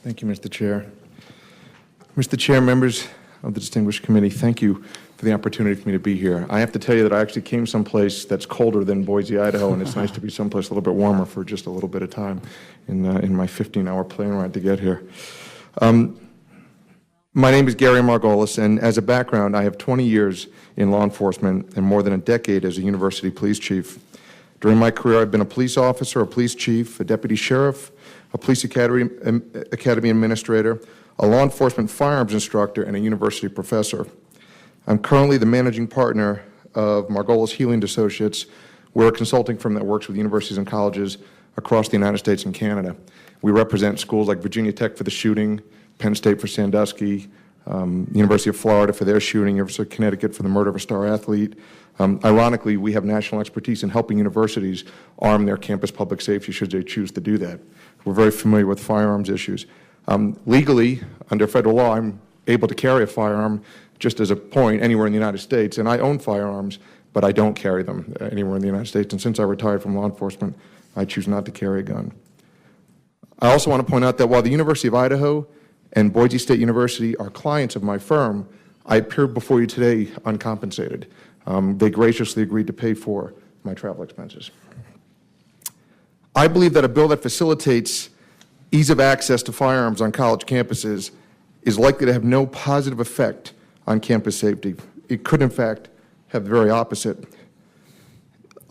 Thank you, Mr. Chair. Mr. Chair, members of the distinguished committee, thank you for the opportunity for me to be here. I have to tell you that I actually came someplace that's colder than Boise, Idaho, and it's nice to be someplace a little bit warmer for just a little bit of time in my 15-hour plane ride to get here. My name is Gary Margolis, and as a background, I have 20 years in law enforcement and more than a decade as a university police chief. During my career, I've been a police officer, a police chief, a deputy sheriff, a police academy administrator, a law enforcement firearms instructor, and a university professor. I'm currently the managing partner of Margolis Healing Associates. We're a consulting firm that works with universities and colleges across the United States and Canada. We represent schools like Virginia Tech for the shooting, Penn State for Sandusky, University of Florida for their shooting, University of Connecticut for the murder of a star athlete. Ironically, we have national expertise in helping universities arm their campus public safety should they choose to do that. We're very familiar with firearms issues. Legally, under federal law, I'm able to carry a firearm, just as a point, anywhere in the United States, and I own firearms, but I don't carry them anywhere in the United States, and since I retired from law enforcement, I choose not to carry a gun. I also want to point out that while the University of Idaho and Boise State University are clients of my firm, I appear before you today uncompensated. They graciously agreed to pay for my travel expenses. I believe that a bill that facilitates ease of access to firearms on college campuses is likely to have no positive effect on campus safety. It could, in fact, have the very opposite.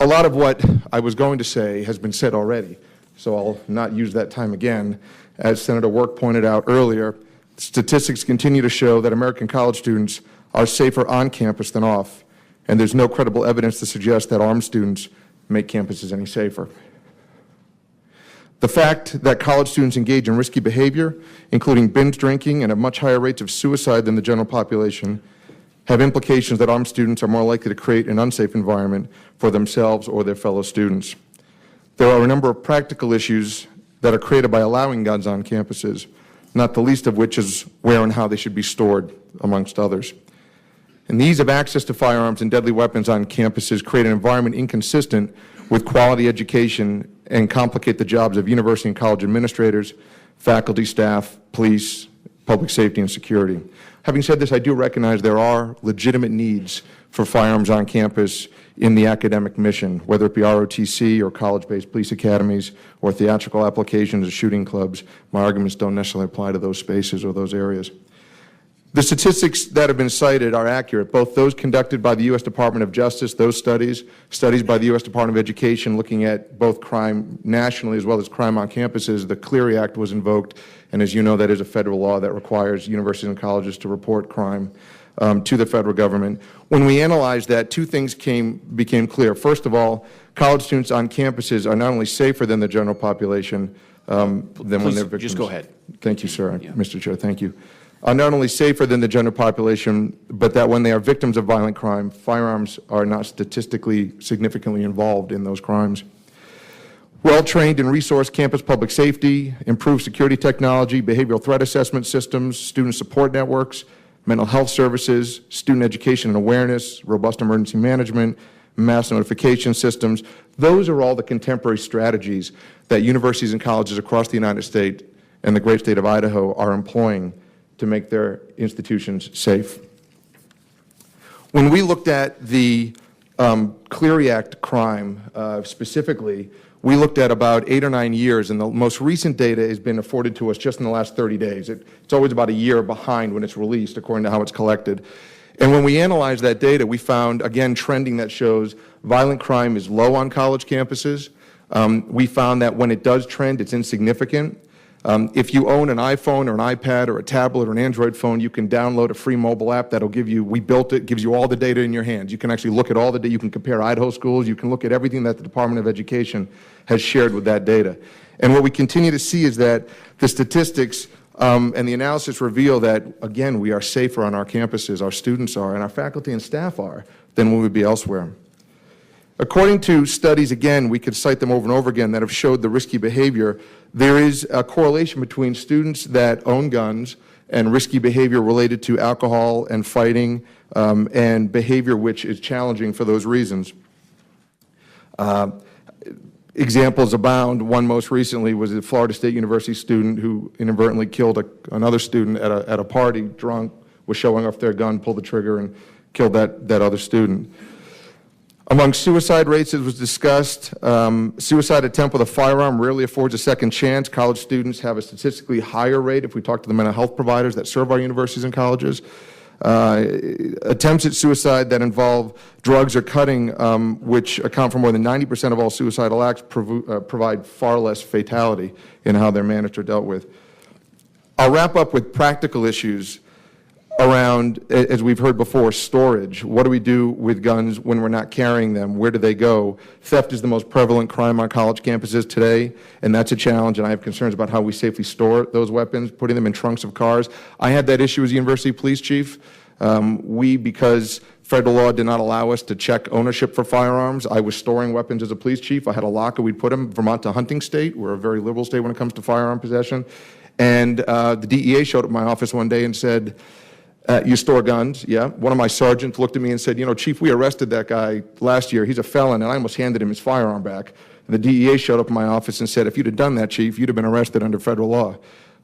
A lot of what I was going to say has been said already, so I'll not use that time again. As Senator Work pointed out earlier, statistics continue to show that American college students are safer on campus than off, and there's no credible evidence to suggest that armed students make campuses any safer. The fact that college students engage in risky behavior, including binge drinking and have much higher rates of suicide than the general population, have implications that armed students are more likely to create an unsafe environment for themselves or their fellow students. There are a number of practical issues that are created by allowing guns on campuses, not the least of which is where and how they should be stored, amongst others. And the ease of access to firearms and deadly weapons on campuses create an environment inconsistent with quality education and complicate the jobs of university and college administrators, faculty, staff, police, public safety, and security. Having said this, I do recognize there are legitimate needs for firearms on campus in the academic mission, whether it be ROTC or college-based police academies or theatrical applications or shooting clubs. My arguments don't necessarily apply to those spaces or those areas. The statistics that have been cited are accurate, both those conducted by the U.S. Department of Justice, those studies by the U.S. Department of Education looking at both crime nationally as well as crime on campuses. The Clery Act was invoked, and as you know, that is a federal law that requires universities and colleges to report crime to the federal government. When we analyzed that, two things became clear. First of all, college students on campuses are not only safer than the general population, than when they're victims. Just go ahead. Thank you, sir. Yeah. Mr. Chair, thank you. Are not only safer than the general population, but that when they are victims of violent crime, firearms are not statistically significantly involved in those crimes. Well-trained and resourced campus public safety, improved security technology, behavioral threat assessment systems, student support networks, mental health services, student education and awareness, robust emergency management, mass notification systems. Those are all the contemporary strategies that universities and colleges across the United States and the great state of Idaho are employing to make their institutions safe. When we looked at the Clery Act crime specifically, we looked at about 8 or 9 years, and the most recent data has been afforded to us just in the last 30 days. It's always about a year behind when it's released, according to how it's collected. And when we analyzed that data, we found, again, trending that shows violent crime is low on college campuses. We found that when it does trend, it's insignificant. If you own an iPhone or an iPad or a tablet or an Android phone, you can download a free mobile app that'll give you, we built it, gives you all the data in your hands. You can actually look at all the data, you can compare Idaho schools, you can look at everything that the Department of Education has shared with that data. And what we continue to see is that the statistics and the analysis reveal that, again, we are safer on our campuses, our students are, and our faculty and staff are, than we would be elsewhere. According to studies, again, we could cite them over and over again, that have showed the risky behavior, there is a correlation between students that own guns and risky behavior related to alcohol and fighting and behavior which is challenging for those reasons. Examples abound. One most recently was a Florida State University student who inadvertently killed another student at a party, drunk, was showing off their gun, pulled the trigger, and killed that other student. Among suicide rates, it was discussed, suicide attempt with a firearm rarely affords a second chance. College students have a statistically higher rate if we talk to the mental health providers that serve our universities and colleges. Attempts at suicide that involve drugs or cutting, which account for more than 90% of all suicidal acts, provide far less fatality in how they're managed or dealt with. I'll wrap up with practical issues around, as we've heard before, storage. What do we do with guns when we're not carrying them? Where do they go? Theft is the most prevalent crime on college campuses today, and that's a challenge, and I have concerns about how we safely store those weapons, putting them in trunks of cars. I had that issue as a university police chief. Because federal law did not allow us to check ownership for firearms, I was storing weapons as a police chief. I had a locker, we'd put them. Vermont's a hunting state. We're a very liberal state when it comes to firearm possession. And the DEA showed up at my office one day and said, you store guns? Yeah. One of my sergeants looked at me and said, you know, Chief, we arrested that guy last year. He's a felon, and I almost handed him his firearm back. And the DEA showed up in my office and said, if you'd have done that, Chief, you'd have been arrested under federal law.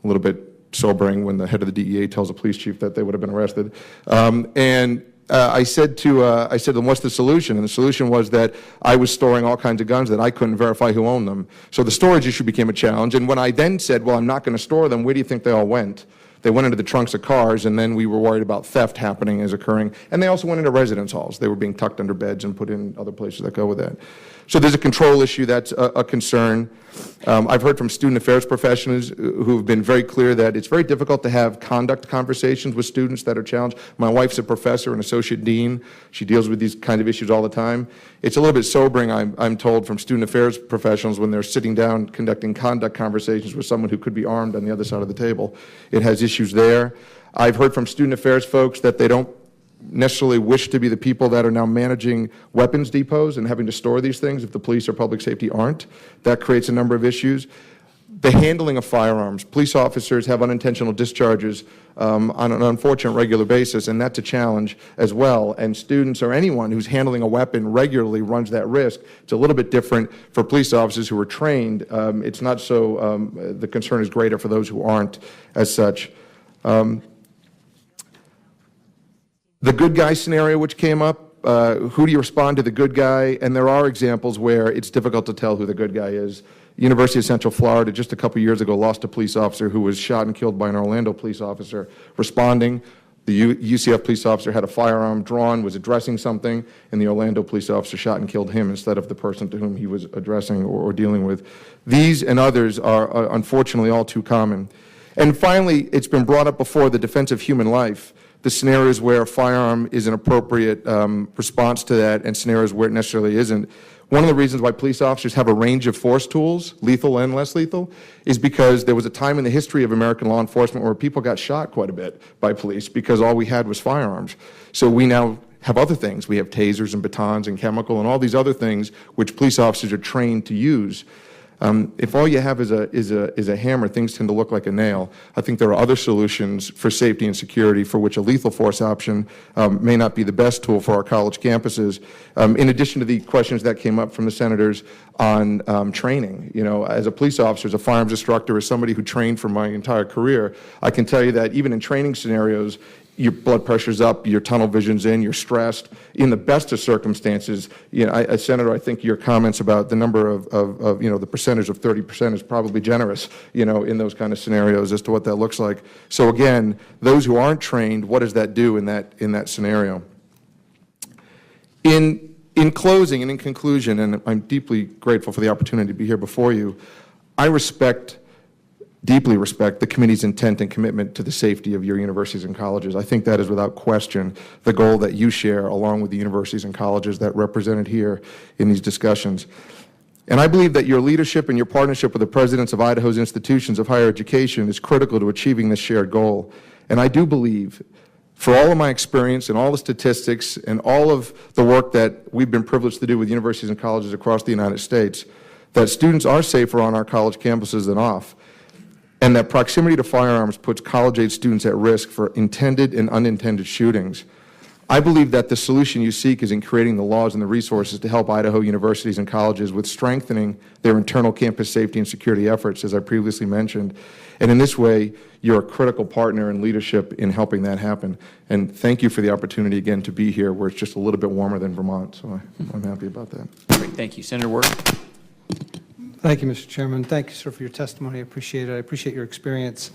A little bit sobering when the head of the DEA tells a police chief that they would have been arrested. I said to them, what's the solution? And the solution was that I was storing all kinds of guns that I couldn't verify who owned them. So the storage issue became a challenge. And when I then said, well, I'm not going to store them, where do you think they all went? They went into the trunks of cars, and then we were worried about theft happening as occurring. And they also went into residence halls. They were being tucked under beds and put in other places that go with that. So there's a control issue that's a concern. I've heard from student affairs professionals who have been very clear that it's very difficult to have conduct conversations with students that are challenged. My wife's a professor and associate dean. She deals with these kind of issues all the time. It's a little bit sobering, I'm told, from student affairs professionals when they're sitting down conducting conduct conversations with someone who could be armed on the other side of the table. It has issues there. I've heard from student affairs folks that they don't necessarily wish to be the people that are now managing weapons depots and having to store these things if the police or public safety aren't. That creates a number of issues. The handling of firearms. Police officers have unintentional discharges on an unfortunate regular basis, and that's a challenge as well. And students or anyone who's handling a weapon regularly runs that risk. It's a little bit different for police officers who are trained. It's not so, the concern is greater for those who aren't as such. The good guy scenario which came up, who do you respond to the good guy? And there are examples where it's difficult to tell who the good guy is. University of Central Florida just a couple years ago lost a police officer who was shot and killed by an Orlando police officer responding. The UCF police officer had a firearm drawn, was addressing something, and the Orlando police officer shot and killed him instead of the person to whom he was addressing or dealing with. These and others are unfortunately all too common. And finally, it's been brought up before, the defense of human life. The scenarios where a firearm is an appropriate response to that and scenarios where it necessarily isn't. One of the reasons why police officers have a range of force tools, lethal and less lethal, is because there was a time in the history of American law enforcement where people got shot quite a bit by police because all we had was firearms. So we now have other things. We have tasers and batons and chemical and all these other things which police officers are trained to use. If all you have is a hammer, things tend to look like a nail. I think there are other solutions for safety and security for which a lethal force option may not be the best tool for our college campuses. In addition to the questions that came up from the senators on training, you know, as a police officer, as a firearms instructor, as somebody who trained for my entire career, I can tell you that even in training scenarios, your blood pressure's up, your tunnel vision's in, you're stressed. In the best of circumstances, you know, Senator, I think your comments about the number of you know, the percentage of 30% is probably generous, you know, in those kind of scenarios as to what that looks like. So again, those who aren't trained, what does that do in that scenario? In closing and in conclusion, and I'm deeply grateful for the opportunity to be here before you, I deeply respect the committee's intent and commitment to the safety of your universities and colleges. I think that is without question the goal that you share along with the universities and colleges that represented here in these discussions. And I believe that your leadership and your partnership with the presidents of Idaho's institutions of higher education is critical to achieving this shared goal. And I do believe, for all of my experience and all the statistics and all of the work that we've been privileged to do with universities and colleges across the United States, that students are safer on our college campuses than off. And that proximity to firearms puts college-age students at risk for intended and unintended shootings. I believe that the solution you seek is in creating the laws and the resources to help Idaho universities and colleges with strengthening their internal campus safety and security efforts, as I previously mentioned. And in this way, you're a critical partner in leadership in helping that happen. And thank you for the opportunity again to be here, where it's just a little bit warmer than Vermont. So I'm happy about that. Great, thank you. Senator Wirt. Thank you, Mr. Chairman. Thank you, sir, for your testimony. I appreciate it. I appreciate your experience.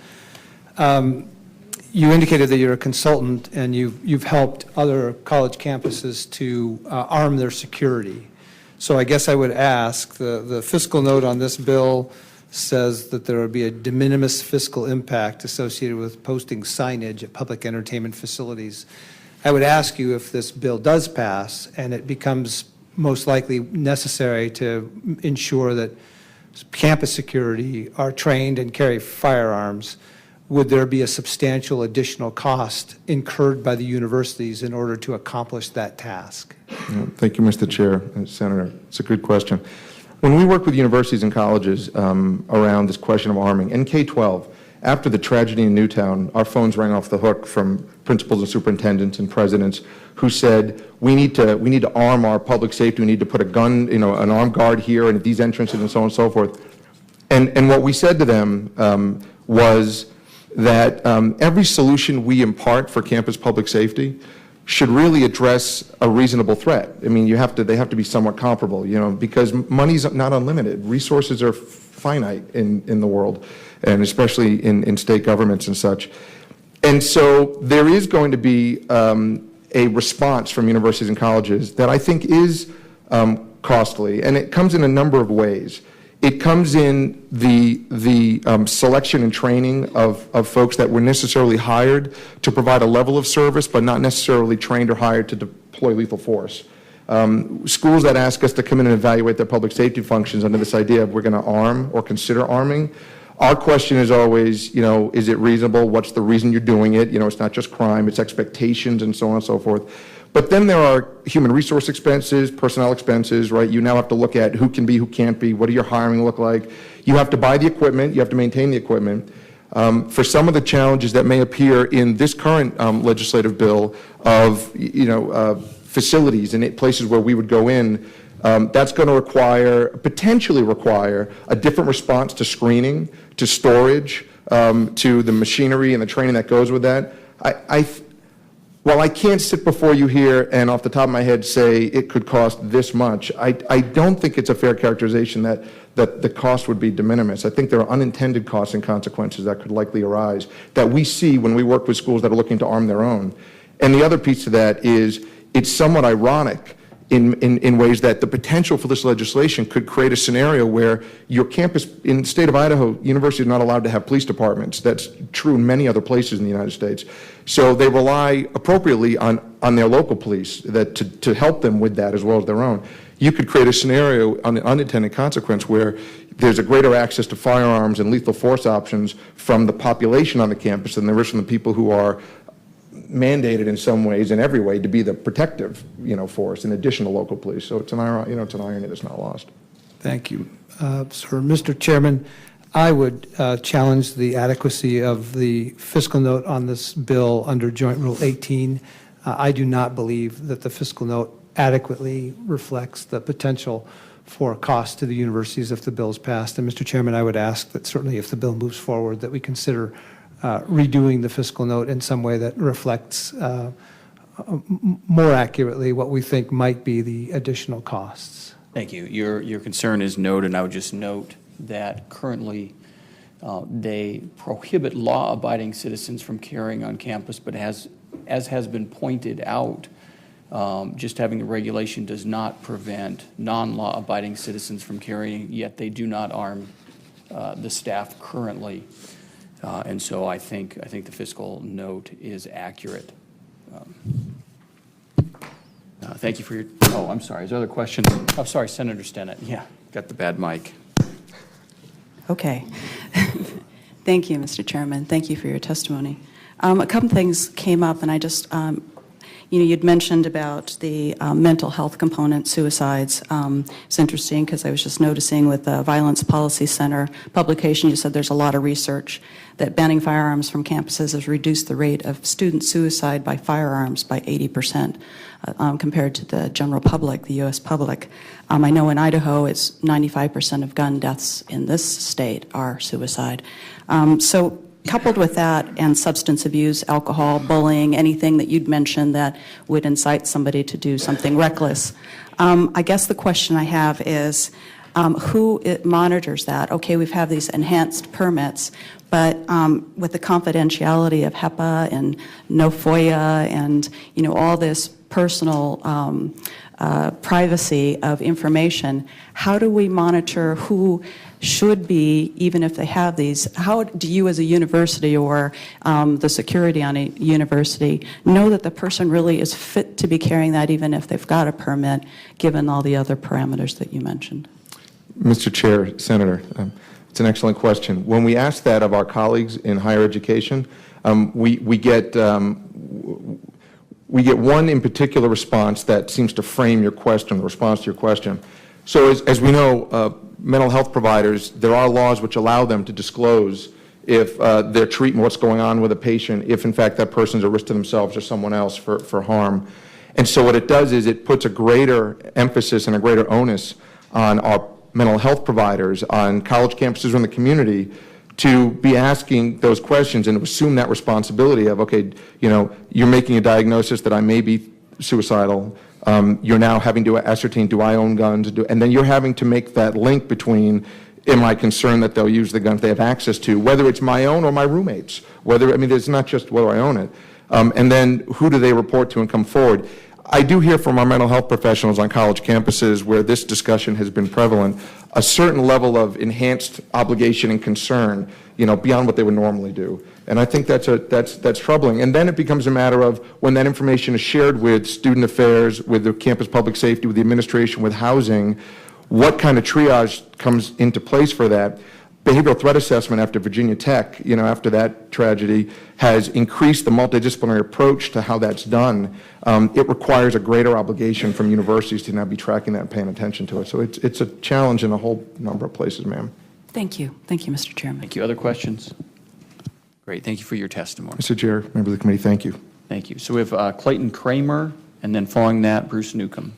You indicated that you're a consultant and you've helped other college campuses to arm their security. So I guess I would ask, the fiscal note on this bill says that there would be a de minimis fiscal impact associated with posting signage at public entertainment facilities. I would ask you, if this bill does pass and it becomes most likely necessary to ensure that campus security are trained and carry firearms, would there be a substantial additional cost incurred by the universities in order to accomplish that task? Thank you, Mr. Chair and Senator. It's a good question. When we work with universities and colleges around this question of arming, in K-12, after the tragedy in Newtown, our phones rang off the hook from principals and superintendents and presidents who said, we need to arm our public safety, we need to put a gun, an armed guard here and at these entrances and so on and so forth. And what we said to them was that every solution we impart for campus public safety should really address a reasonable threat. I mean, they have to be somewhat comparable, because money's not unlimited. Resources are finite in the world, and especially in state governments and such. And so there is going to be a response from universities and colleges that I think is costly, and it comes in a number of ways. It comes in the selection and training of folks that were necessarily hired to provide a level of service, but not necessarily trained or hired to deploy lethal force. Schools that ask us to come in and evaluate their public safety functions under this idea of we're going to arm or consider arming, our question is always, is it reasonable? What's the reason you're doing it? It's not just crime, it's expectations and so on and so forth. But then there are human resource expenses, personnel expenses, right? You now have to look at who can be, who can't be, what do your hiring look like? You have to buy the equipment, you have to maintain the equipment. For some of the challenges that may appear in this current legislative bill of, facilities and places where we would go in, that's going to potentially require a different response to screening, to storage, to the machinery and the training that goes with that. While I can't sit before you here and off the top of my head say it could cost this much, I don't think it's a fair characterization that the cost would be de minimis. I think there are unintended costs and consequences that could likely arise that we see when we work with schools that are looking to arm their own. And the other piece to that is it's somewhat ironic in ways that the potential for this legislation could create a scenario where your campus, in the state of Idaho, universities are not allowed to have police departments. That's true in many other places in the United States. So they rely appropriately on their local police to help them with that as well as their own. You could create a scenario, an unintended consequence, where there's a greater access to firearms and lethal force options from the population on the campus than there is from the people who are mandated in some ways, in every way, to be the protective, force in addition to local police. So it's an irony that's not lost. Thank you, sir. Mr. Chairman, I would challenge the adequacy of the fiscal note on this bill under Joint Rule 18. I do not believe that the fiscal note adequately reflects the potential for cost to the universities if the bill is passed. And Mr. Chairman, I would ask that certainly if the bill moves forward that we consider redoing the fiscal note in some way that reflects more accurately what we think might be the additional costs. Thank you. Your concern is noted, and I would just note that currently they prohibit law-abiding citizens from carrying on campus, but as has been pointed out, just having the regulation does not prevent non-law-abiding citizens from carrying, yet they do not arm the staff currently. And so I think the fiscal note is accurate. Thank you for your, I'm sorry, is there other questions? Oh, sorry, Senator Stennett. Yeah, got the bad mic. Okay. Thank you, Mr. Chairman. Thank you for your testimony. A couple things came up, and I just, You'd mentioned about the mental health component, suicides. It's interesting because I was just noticing with the Violence Policy Center publication, you said there's a lot of research that banning firearms from campuses has reduced the rate of student suicide by firearms by 80% compared to the general public, the U.S. public. I know in Idaho, it's 95% of gun deaths in this state are suicide. So coupled with that and substance abuse, alcohol, bullying, anything that you'd mentioned that would incite somebody to do something reckless, I guess the question I have is who monitors that? Okay, we've had these enhanced permits, but with the confidentiality of HEPA and no FOIA and all this personal privacy of information, how do we monitor who should be, even if they have these? How do you as a university or the security on a university know that the person really is fit to be carrying that even if they've got a permit, given all the other parameters that you mentioned? Mr. Chair, Senator, it's an excellent question. When we ask that of our colleagues in higher education, we get one in particular response that seems to frame your question, the response to your question. So as we know, mental health providers, there are laws which allow them to disclose if they're treating what's going on with a patient, if in fact that person's a risk to themselves or someone else for harm. And so what it does is it puts a greater emphasis and a greater onus on our mental health providers, on college campuses or in the community, to be asking those questions and assume that responsibility of, okay, you're making a diagnosis that I may be suicidal. You're now having to ascertain, do I own guns? And then you're having to make that link between, am I concerned that they'll use the guns they have access to, whether it's my own or my roommates, it's not just whether I own it. And then who do they report to and come forward? I do hear from our mental health professionals on college campuses where this discussion has been prevalent, a certain level of enhanced obligation and concern, beyond what they would normally do. And I think that's troubling. And then it becomes a matter of when that information is shared with student affairs, with the campus public safety, with the administration, with housing, what kind of triage comes into place for that? Behavioral threat assessment after Virginia Tech, after that tragedy, has increased the multidisciplinary approach to how that's done. It requires a greater obligation from universities to now be tracking that and paying attention to it. So it's a challenge in a whole number of places, ma'am. Thank you. Thank you, Mr. Chairman. Thank you. Other questions? Great. Thank you for your testimony. Mr. Chair, members of the committee, thank you. Thank you. So we have Clayton Kramer, and then following that, Bruce Newcomb.